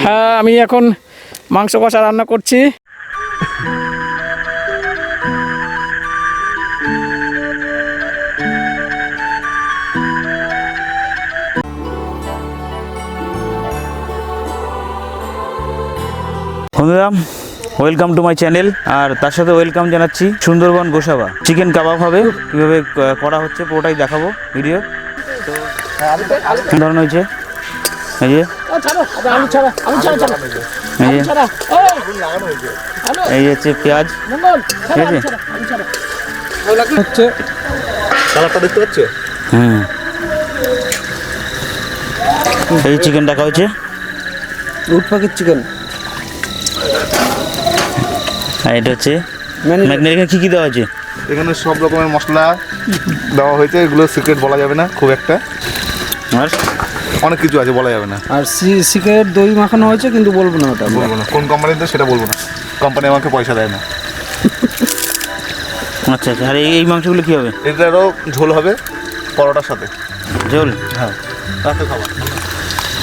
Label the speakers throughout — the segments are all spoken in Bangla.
Speaker 1: হ্যাঁ, আমি এখন মাংস কষা রান্না করছি।
Speaker 2: বন্ধুরা, ওয়েলকাম টু মাই চ্যানেল। আর তার সাথে ওয়েলকাম জানাচ্ছি সুন্দরবন গোসাবা। চিকেন কাবাব হবে, কীভাবে করা হচ্ছে পুরোটাই দেখাবো ভিডিও। ধরুন হয়েছে এই যে এই হচ্ছে পেঁয়াজ, ঠিক আছে,
Speaker 3: হচ্ছে কালারটা দেখতে পাচ্ছ?
Speaker 2: এই চিকেন রাখা হয়েছে,
Speaker 3: উট পাখির চিকেন।
Speaker 2: আর এটা হচ্ছে ম্যাগনেট। কী কী দেওয়া হয়েছে?
Speaker 3: এখানে সব রকমের মশলা দেওয়া হয়েছে, এগুলো সিক্রেট বলা যাবে না খুব একটা,
Speaker 2: আর
Speaker 3: অনেক কিছু আছে বলা যাবে না।
Speaker 4: আর সিক্রেট দই মাখানো হয়েছে, কিন্তু বলবো না, ওটা
Speaker 3: বলবো না কোন কোম্পানিতে সেটা বলবো না, কোম্পানি আমাকে পয়সা দেয় না।
Speaker 2: আচ্ছা আচ্ছা। আর এই মাংসগুলো কী হবে?
Speaker 3: এটারও ঝোল হবে পরোটার সাথে।
Speaker 2: ঝোল?
Speaker 3: হ্যাঁ, রাতে খাবার।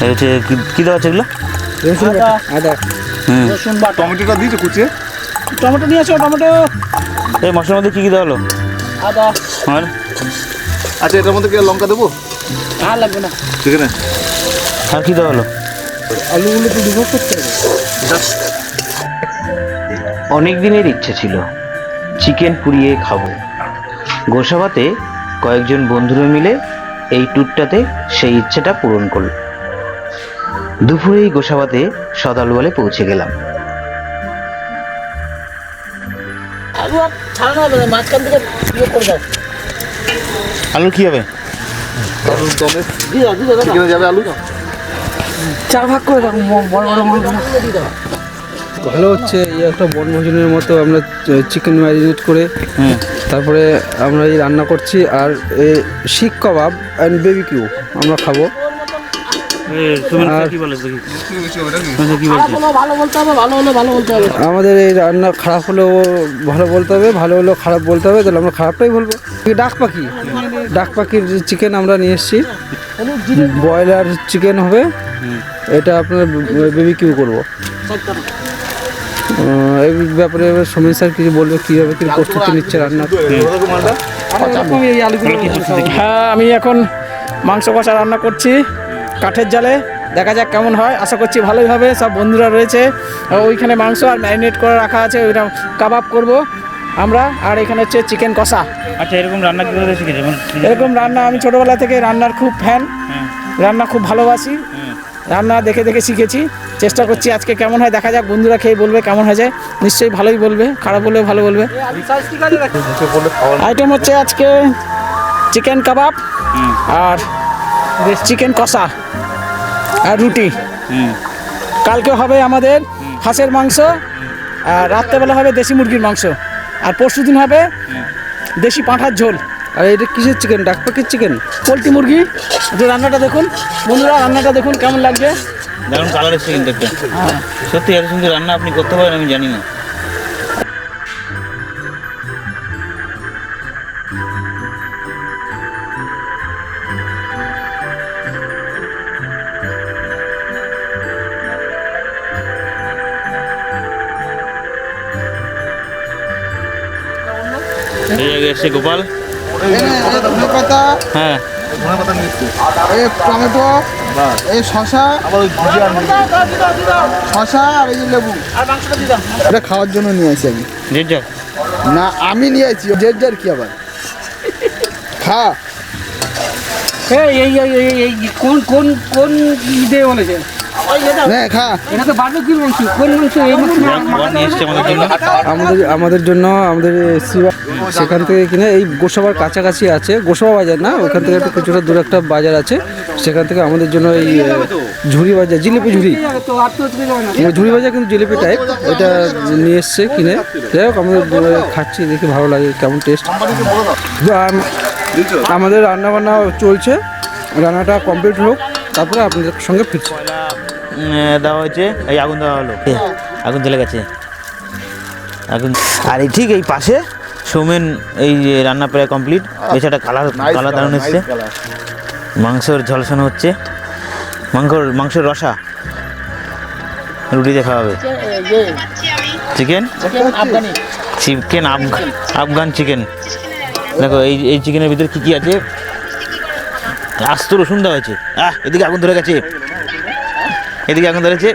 Speaker 2: এই হচ্ছে কী দেওয়া আছে এগুলো?
Speaker 4: রসুন আদা
Speaker 1: রসুন বাটা,
Speaker 3: টমেটোটা দিয়েছো কুচিয়ে?
Speaker 1: টমেটো নিয়ে আসো, টমেটো,
Speaker 2: এই মশলার মধ্যে কী কী দেওয়া হলো?
Speaker 1: আদা।
Speaker 2: আর
Speaker 3: আচ্ছা, এটার মধ্যে কি আর লঙ্কা দেবো?
Speaker 1: আর লাগবে না।
Speaker 3: ঠিক আছে।
Speaker 2: আর কী দেওয়া হলো?
Speaker 4: আলুগুলো তো ডিভোর্স করতে হবে।
Speaker 5: অনেক দিনের ইচ্ছে ছিল চিকেন পুড়িয়ে খাবো। গোসাবাতে কয়েকজন বন্ধুরা মিলে এই ট্যুরটাতে সেই ইচ্ছেটা পূরণ করল। দুপুরেই গোসাবাতে সদালওয়ালে পৌঁছে গেলাম।
Speaker 1: আলু আর ছাড়ানো হবে না, মাঝখান থেকে ইয়ে করে দাও।
Speaker 2: আলু কী হবে?
Speaker 3: আলুর দমে
Speaker 1: দিয়ে দাও, দিয়ে দাও,
Speaker 3: চিকেনে যাবে আলু।
Speaker 4: চার ভাগ করে দাও, বড় বড় মাংস
Speaker 1: দিয়ে দাও।
Speaker 4: ভালো হচ্ছে। এই একটা বনভোজনের মতো আমরা চিকেন ম্যারিনেট করে তারপরে আমরা এই রান্না করছি। আর শিক কাবাব অ্যান্ড বেবি কিউ আমরা খাবো।
Speaker 2: কী বলে
Speaker 3: বেশি হবে নাকি?
Speaker 2: কী
Speaker 1: খারাপ
Speaker 2: বলছে?
Speaker 1: হলেও ভালো বলতে হবে, ভালো হলেও ভালো বলতে হবে।
Speaker 4: আমাদের এই রান্না খারাপ হলেও ভালো বলতে হবে, ভালো হলেও খারাপ বলতে হবে, তাহলে আমরা খারাপটাই বলবো। ডাক পাখির চিকেন আমরা নিয়ে এসেছি। ব্রয়লার চিকেন হবে, এটা আপনার বেবি কিউ করবো। এই ব্যাপারে এবার সমীর স্যার কিছু বলবে, কীভাবে কী প্রস্তুতি নিচ্ছে রান্নার।
Speaker 1: হ্যাঁ, আমি এখন মাংস কষা রান্না করছি কাঠের জালে। দেখা যাক কেমন হয়, আশা করছি ভালোই হবে। সব বন্ধুরা রয়েছে, ওইখানে মাংস আর ম্যারিনেট করে রাখা আছে, ওইটা কাবাব করব আমরা। আর এখানে হচ্ছে চিকেন কষা।
Speaker 2: আচ্ছা, এরকম রান্না কীভাবে শিখেছে?
Speaker 1: এরকম রান্না আমি ছোটোবেলা থেকে রান্নার খুব ফ্যান, রান্না খুব ভালোবাসি, রান্না দেখে দেখে শিখেছি। চেষ্টা করছি আজকে কেমন হয় দেখা যাক, বন্ধুরা খেয়ে বলবে কেমন হয়েছে। নিশ্চয়ই ভালোই বলবে, খারাপ হলেও ভালো বলবে। আইটেম হচ্ছে আজকে চিকেন কাবাব আর চিকেন কষা আর রুটি। কালকে হবে আমাদের হাঁসের মাংস, আর রাত্রেবেলা হবে দেশি মুরগির মাংস, আর পরশুদিন হবে দেশি পাঁঠার ঝোল।
Speaker 4: আর এটা কিসের চিকেন? ডাক পাখির চিকেন,
Speaker 1: পোলট্রি মুরগি। যে রান্নাটা দেখুন বন্ধুরা, রান্নাটা দেখুন কেমন লাগছে।
Speaker 2: দারুণ কালার এসছে কিন্তু একটা। সত্যি এত সুন্দর রান্না আপনি করতে পারেন আমি জানি না। এই জায়গায় এসছে গোপাল।
Speaker 4: পাতা,
Speaker 2: হ্যাঁ,
Speaker 4: টমেটো, এই শশা, শশা আর এই যে লেবু। এটা খাওয়ার জন্য নিয়ে আসি আমি।
Speaker 2: জিজ্ঞাসা
Speaker 4: না, আমি নিয়ে আসি। জের কি আবার খা।
Speaker 1: এই এই এই এই এই কোন কোন কোন ঈদে বলেছে?
Speaker 4: খা।
Speaker 1: এটা তো বারবিকিউ মাংস। কোন মাংস? এই মাংস
Speaker 2: নিয়ে এসছে আমাদের জন্য।
Speaker 4: আমাদের জন্য আমাদের সেখান থেকে কিনে, এই গোসাবার কাছাকাছি আছে, গোসাবা বাজার না, ওখান থেকে একটু কিছুটা দূরে একটা বাজার আছে, সেখান থেকে আমাদের জন্য এই ঝুড়ি বাজার, জিলিপি ঝুড়ি, ঝুড়ি বাজার কিন্তু জিলিপি টাইপ, এটা নিয়ে এসছে কিনে। যাই হোক, আমাদের খাচ্ছি, দেখি ভালো লাগে কেমন টেস্ট। আমাদের রান্নাবান্না চলছে, রান্নাটা কমপ্লিট হোক, তারপরে আপনাদের সঙ্গে ফিরছি।
Speaker 2: দেওয়া হয়েছে, এই আগুন দেওয়া হলো, আগুন জ্বলে গেছে আগুন। আর এই ঠিক এই পাশে সৌমেন এই যে রান্না প্রায় কমপ্লিট, এছাড়া কালার দারুণ এসছে। মাংসের ঝলসানো হচ্ছে, মাংসের রসা রুটি দিয়ে খাওয়াবে chicken
Speaker 1: Afghani
Speaker 2: chicken Afghan chicken. দেখো এই চিকেনের ভিতরে কী কী আছে। আস্ত রসুন দেওয়া হয়েছে। এদিকে আগুন ধরে গেছে, এদিকে আগুন ধরেছে।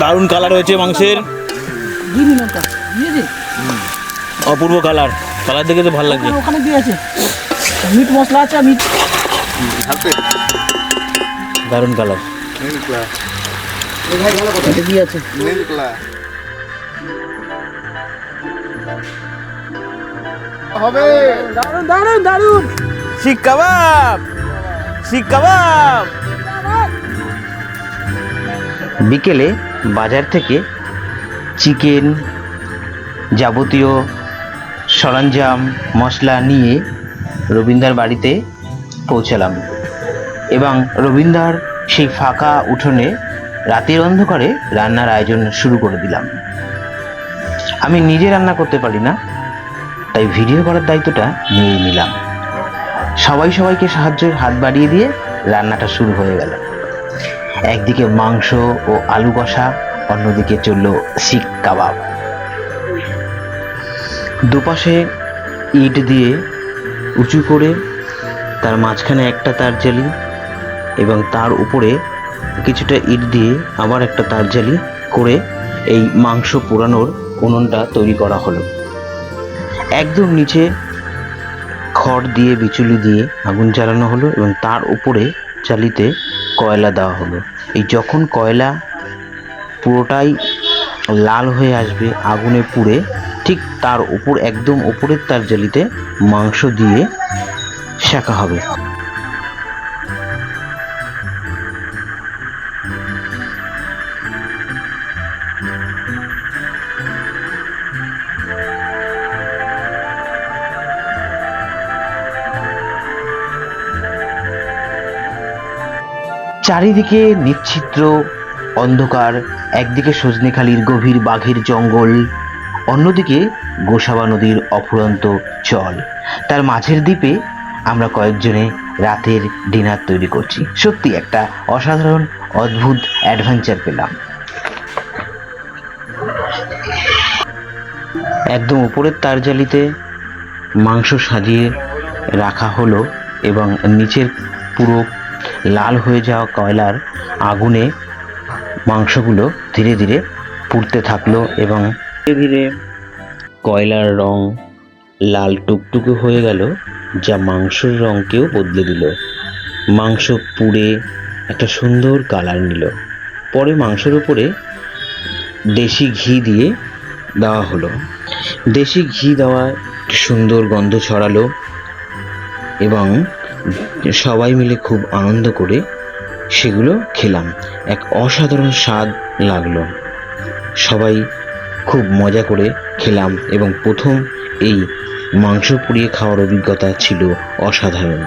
Speaker 2: দারুণ কালার হয়েছে মাংসের, অপূর্ব কালার। কালার দেখে তো ভালো লাগছে।
Speaker 1: ওখানে দিয়ে আছে মিট মশলা আছে মিট
Speaker 2: দারুণ কালার।
Speaker 1: দিয়ে আছে।
Speaker 3: হবে
Speaker 1: দারুন দারুন দারুন।
Speaker 2: শিক কাবাব, শিক কাবাব।
Speaker 5: বিকেলে বাজার থেকে চিকেন যাবতীয় সরঞ্জাম মশলা নিয়ে রবীন্দার বাড়িতে পৌঁছালাম এবং রবীন্দার সেই ফাঁকা উঠোনে রাতের অন্ধকারে রান্নার আয়োজন শুরু করে দিলাম। আমি নিজে রান্না করতে পারি না, তাই ভিডিও করার দায়িত্বটা নিয়ে নিলাম। সবাই সবাইকে সাহায্যের হাত বাড়িয়ে দিয়ে রান্নাটা শুরু হয়ে গেল। একদিকে মাংস ও আলু কষা, অন্যদিকে চলল শিক কাবাব। দুপাশে ইট দিয়ে উঁচু করে তার মাঝখানে একটা তার জালি এবং তার উপরে কিছুটা ইট দিয়ে আবার একটা তার জালি করে এই মাংস পোড়ানোর উনুনটা তৈরি করা হলো। একদম নিচে খড় দিয়ে বিচুলি দিয়ে আগুন জ্বালানো হলো এবং তার উপরে চালিতে কয়লা দেওয়া হলো। এই যখন কয়লা পুরোটাই লাল হয়ে আসবে আগুনে পুড়ে, ঠিক তার উপর একদম উপরের তার জালিতে মাংস দিয়ে সেঁকা হবে। চারিদিকে নিশ্চিদ্র অন্ধকার, একদিকে সজনেখালির গভীর বাঘের জঙ্গল, অন্যদিকে গোসাবা নদীর অফুরন্ত জল। তার মাঝের দ্বীপে আমরা কয়েকজনে রাতের ডিনার তৈরি করছি। সত্যি একটা অসাধারণ অদ্ভুত অ্যাডভেঞ্চার পেলাম। একদম উপরের তারজালিতে মাংস সাজিয়ে রাখা হলো এবং নিচের পুরো লাল হয়ে যাওয়া কয়লার আগুনে মাংসগুলো ধীরে ধীরে পুড়তে থাকলো এবং ধীরে ধীরে কয়লার রং লাল টুকটুকে হয়ে গেল, যা মাংসের রঙকেও বদলে দিল। মাংস পুড়ে একটা সুন্দর কালার নিল। পরে মাংসের উপরে দেশি ঘি দিয়ে দেওয়া হলো। দেশি ঘি দেওয়ায় সুন্দর গন্ধ ছড়ালো এবং সবাই মিলে খুব আনন্দ করে সেগুলো খেলাম। এক অসাধারণ স্বাদ লাগলো। সবাই খুব মজা করে খেলাম এবং প্রথম এই মাংস পুড়িয়ে খাওয়ার অভিজ্ঞতা ছিল অসাধারণ।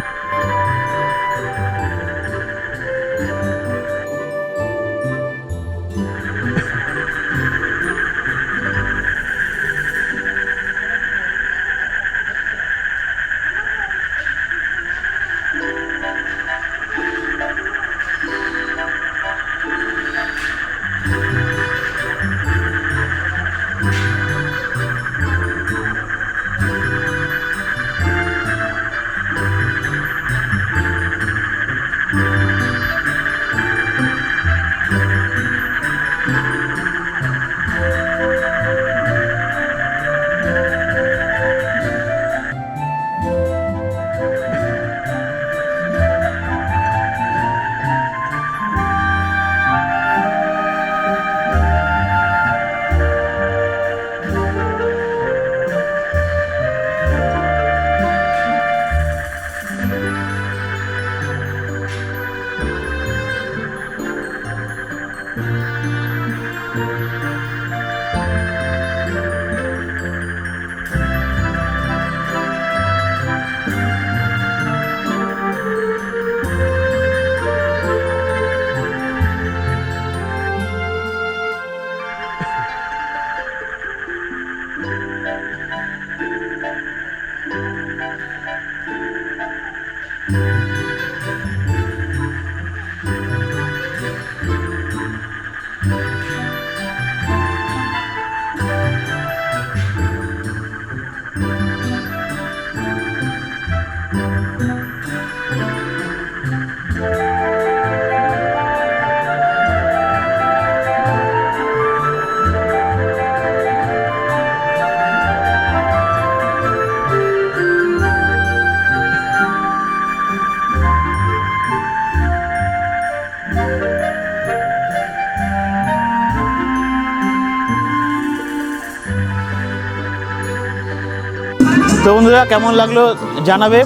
Speaker 2: তো বন্ধুরা কেমন লাগলো জানাবে।